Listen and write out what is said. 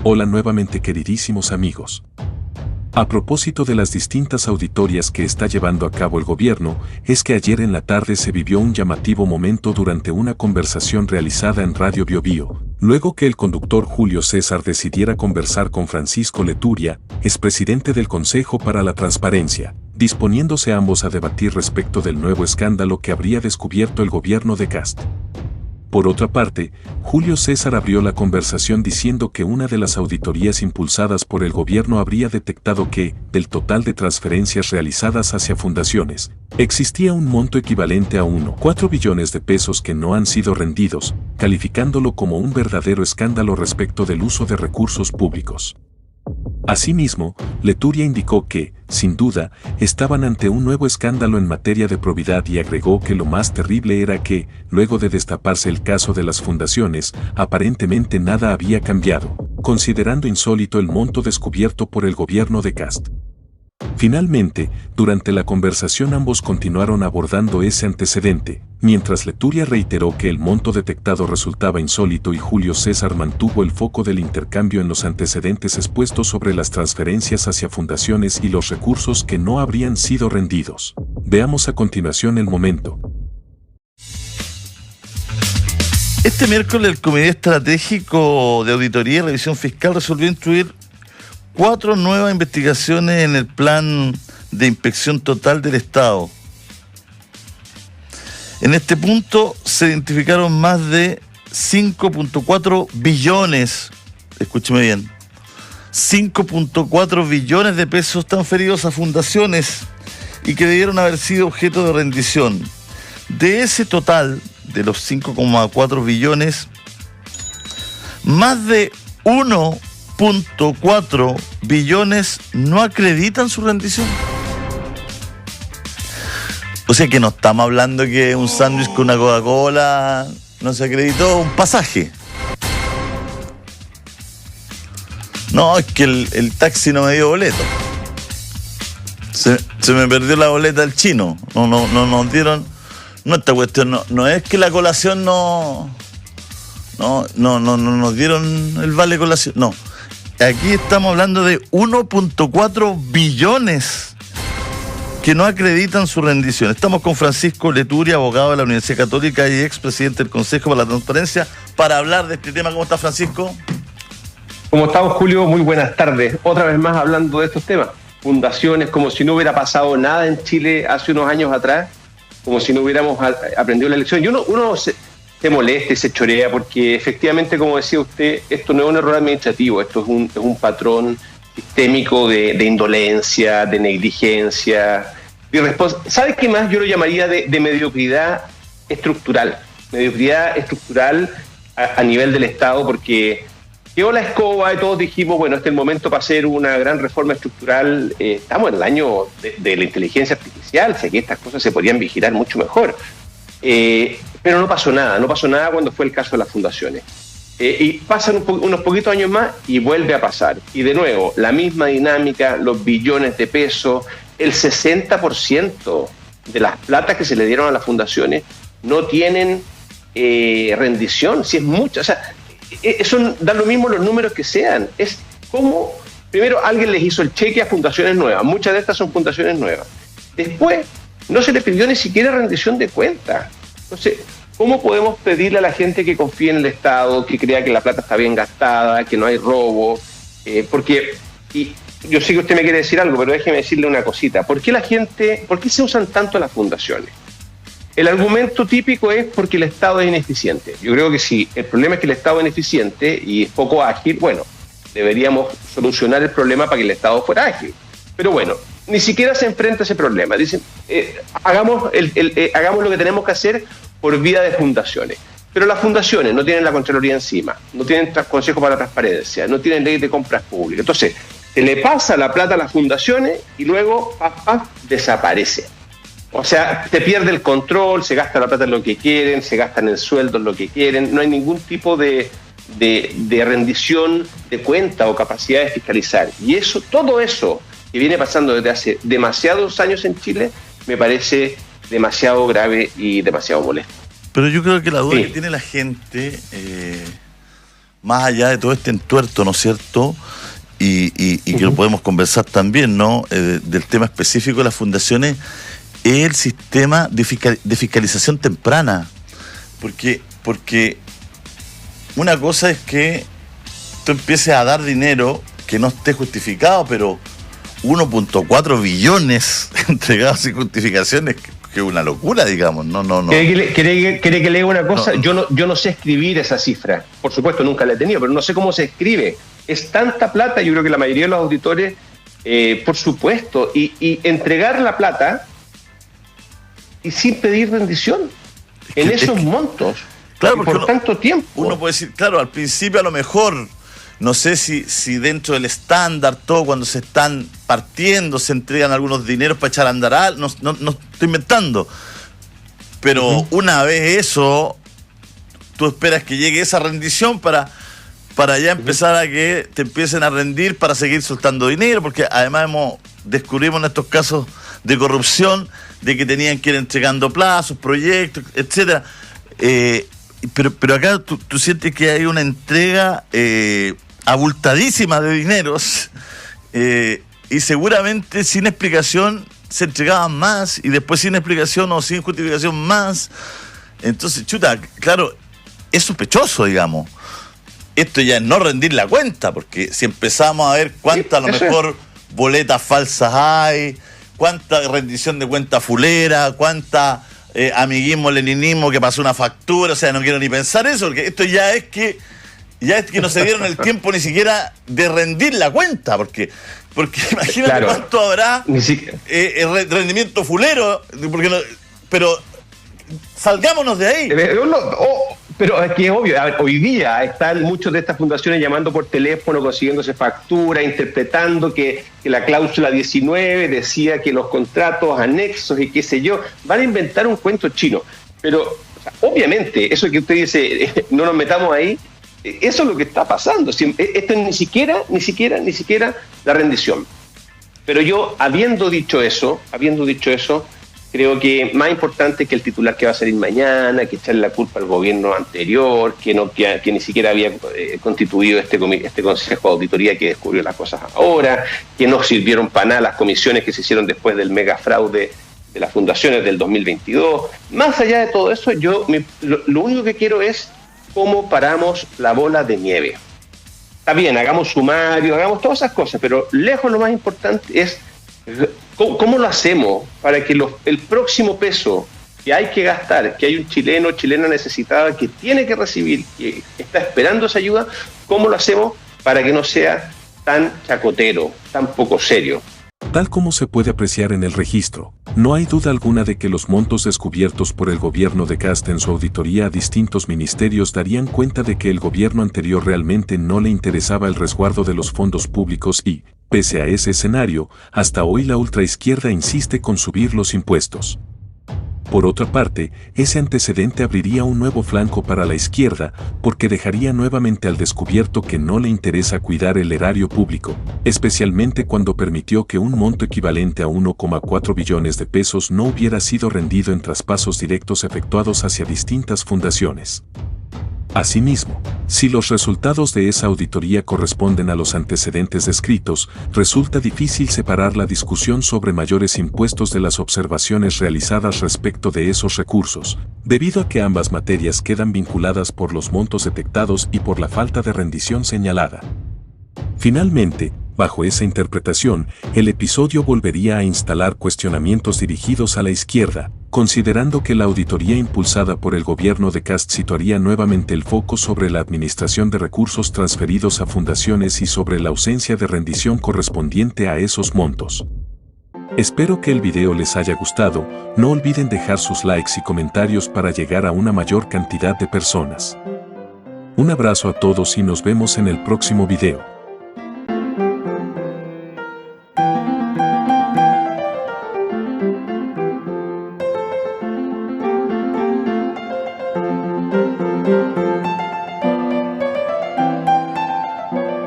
Hola nuevamente queridísimos amigos. A propósito de las distintas auditorías que está llevando a cabo el gobierno, es que ayer en la tarde se vivió un llamativo momento durante una conversación realizada en Radio Biobío, luego que el conductor Julio César decidiera conversar con Francisco Leturia, expresidente del Consejo para la Transparencia, disponiéndose ambos a debatir respecto del nuevo escándalo que habría descubierto el gobierno de Kast. Por otra parte, Julio César abrió la conversación diciendo que una de las auditorías impulsadas por el gobierno habría detectado que, del total de transferencias realizadas hacia fundaciones, existía un monto equivalente a 1,4 billones de pesos que no han sido rendidos, calificándolo como un verdadero escándalo respecto del uso de recursos públicos. Asimismo, Leturia indicó que, sin duda, estaban ante un nuevo escándalo en materia de probidad y agregó que lo más terrible era que, luego de destaparse el caso de las fundaciones, aparentemente nada había cambiado, considerando insólito el monto descubierto por el gobierno de Kast. Finalmente, durante la conversación ambos continuaron abordando ese antecedente, mientras Leturia reiteró que el monto detectado resultaba insólito y Julio César mantuvo el foco del intercambio en los antecedentes expuestos sobre las transferencias hacia fundaciones y los recursos que no habrían sido rendidos. Veamos a continuación el momento. Este miércoles el Comité Estratégico de Auditoría y Revisión Fiscal resolvió instruir 4 nuevas investigaciones en el Plan de Inspección Total del Estado. En este punto se identificaron más de 5.4 billones, escúcheme bien, 5.4 billones de pesos transferidos a fundaciones y que debieron haber sido objeto de rendición. De ese total, de los 5.4 billones, más de 1.4 billones no acreditan su rendición. O sea que no estamos hablando que un sándwich con una Coca-Cola no se acreditó, un pasaje. No, es que el taxi no me dio boleto. Se me perdió la boleta del chino. No nos dieron. No, esta cuestión no es que la colación no nos dieron el vale colación. No. Aquí estamos hablando de 1.4 billones que no acreditan su rendición. Estamos con Francisco Leturia, abogado de la Universidad Católica y expresidente del Consejo para la Transparencia, para hablar de este tema. ¿Cómo está, Francisco? ¿Cómo estamos, Julio? Muy buenas tardes. Otra vez más hablando de estos temas. Fundaciones, como si no hubiera pasado nada en Chile hace unos años atrás, como si no hubiéramos aprendido la lección. Y uno se molesta y se chorea porque efectivamente, como decía usted, esto no es un error administrativo, esto es un patrón sistémico de indolencia, de negligencia, de irresponsabilidad. ¿Sabe qué más? Yo lo llamaría de mediocridad estructural. Mediocridad estructural a nivel del Estado, porque llegó la escoba y todos dijimos, bueno, este es el momento para hacer una gran reforma estructural. Estamos en el año de la inteligencia artificial, sé que estas cosas se podrían vigilar mucho mejor. Pero no pasó nada cuando fue el caso de las fundaciones. Y pasan unos poquitos años más y vuelve a pasar. Y de nuevo, la misma dinámica, los billones de pesos, el 60% de las platas que se le dieron a las fundaciones no tienen rendición, si es mucho. O sea, eso da lo mismo los números que sean. Es como, primero alguien les hizo el cheque a fundaciones nuevas, muchas de estas son fundaciones nuevas. Después, no se le pidió ni siquiera rendición de cuentas. Entonces, ¿cómo podemos pedirle a la gente que confíe en el Estado, que crea que la plata está bien gastada, que no hay robo? Porque, y yo sé que usted me quiere decir algo, pero déjeme decirle una cosita. ¿Por qué se usan tanto las fundaciones? El argumento típico es porque el Estado es ineficiente. Yo creo que sí, el problema es que el Estado es ineficiente y es poco ágil. Bueno, deberíamos solucionar el problema para que el Estado fuera ágil. Pero bueno, ni siquiera se enfrenta a ese problema. Dicen, hagamos lo que tenemos que hacer por vía de fundaciones. Pero las fundaciones no tienen la Contraloría encima, no tienen Consejo para la Transparencia, no tienen ley de compras públicas. Entonces, se le pasa la plata a las fundaciones y luego desaparece. O sea, se pierde el control, se gasta la plata en lo que quieren, se gastan el sueldo en lo que quieren, no hay ningún tipo de rendición de cuenta o capacidad de fiscalizar. Y todo eso que viene pasando desde hace demasiados años en Chile, me parece demasiado grave y demasiado molesto. Pero yo creo que la duda que tiene la gente, más allá de todo este entuerto, ¿no es cierto? Y que lo podemos conversar también, ¿no? Del tema específico de las fundaciones, es el sistema de fiscalización temprana. Porque una cosa es que tú empieces a dar dinero que no esté justificado, pero 1.4 billones entregados sin justificaciones, que es una locura, digamos. No. ¿Quiere que le diga una cosa? No. Yo no sé escribir esa cifra. Por supuesto, nunca la he tenido, pero no sé cómo se escribe. Es tanta plata, yo creo que la mayoría de los auditores, por supuesto, y entregar la plata y sin pedir rendición en esos montos, claro, por tanto tiempo. Uno puede decir, claro, al principio a lo mejor, no sé si dentro del estándar, todo cuando se están partiendo, se entregan algunos dineros para echar a andar, no estoy inventando, pero una vez eso, tú esperas que llegue esa rendición para ya empezar a que te empiecen a rendir para seguir soltando dinero, porque además descubrimos en estos casos de corrupción de que tenían que ir entregando plazos, proyectos, etcétera. Pero acá tú sientes que hay una entrega abultadísima de dineros y seguramente sin explicación se entregaban más y después sin explicación o sin justificación más. Entonces, claro, es sospechoso, digamos. Esto ya es no rendir la cuenta, porque si empezamos a ver cuántas a lo mejor boletas falsas hay, cuánta rendición de cuenta fulera, cuánta amiguismo, leninismo, que pasó una factura, o sea, no quiero ni pensar eso, porque esto ya es que no se dieron el tiempo ni siquiera de rendir la cuenta, porque imagínate cuánto habrá rendimiento fulero, pero salgámonos de ahí. Pero es que es obvio, hoy día están muchos de estas fundaciones llamando por teléfono, consiguiéndose factura, interpretando que la cláusula 19 decía que los contratos anexos y qué sé yo, van a inventar un cuento chino. Pero, o sea, obviamente, eso que usted dice, no nos metamos ahí, eso es lo que está pasando. Esto es ni siquiera la rendición. Pero yo, habiendo dicho eso, creo que más importante que el titular que va a salir mañana, que echarle la culpa al gobierno anterior, que ni siquiera había constituido este consejo de auditoría que descubrió las cosas ahora, que no sirvieron para nada las comisiones que se hicieron después del mega fraude de las fundaciones del 2022. Más allá de todo eso, lo único que quiero es cómo paramos la bola de nieve. Está bien, hagamos sumario, hagamos todas esas cosas, pero lejos lo más importante es ¿cómo lo hacemos para que el próximo peso que hay que gastar, que hay un chileno o chilena necesitada que tiene que recibir, que está esperando esa ayuda, cómo lo hacemos para que no sea tan chacotero, tan poco serio? Tal como se puede apreciar en el registro, no hay duda alguna de que los montos descubiertos por el gobierno de Kast en su auditoría a distintos ministerios darían cuenta de que el gobierno anterior realmente no le interesaba el resguardo de los fondos públicos y, pese a ese escenario, hasta hoy la ultraizquierda insiste con subir los impuestos. Por otra parte, ese antecedente abriría un nuevo flanco para la izquierda, porque dejaría nuevamente al descubierto que no le interesa cuidar el erario público, especialmente cuando permitió que un monto equivalente a 1,4 billones de pesos no hubiera sido rendido en traspasos directos efectuados hacia distintas fundaciones. Asimismo, si los resultados de esa auditoría corresponden a los antecedentes descritos, resulta difícil separar la discusión sobre mayores impuestos de las observaciones realizadas respecto de esos recursos, debido a que ambas materias quedan vinculadas por los montos detectados y por la falta de rendición señalada. Finalmente, bajo esa interpretación, el episodio volvería a instalar cuestionamientos dirigidos a la izquierda, considerando que la auditoría impulsada por el gobierno de Kast situaría nuevamente el foco sobre la administración de recursos transferidos a fundaciones y sobre la ausencia de rendición correspondiente a esos montos. Espero que el video les haya gustado, no olviden dejar sus likes y comentarios para llegar a una mayor cantidad de personas. Un abrazo a todos y nos vemos en el próximo video.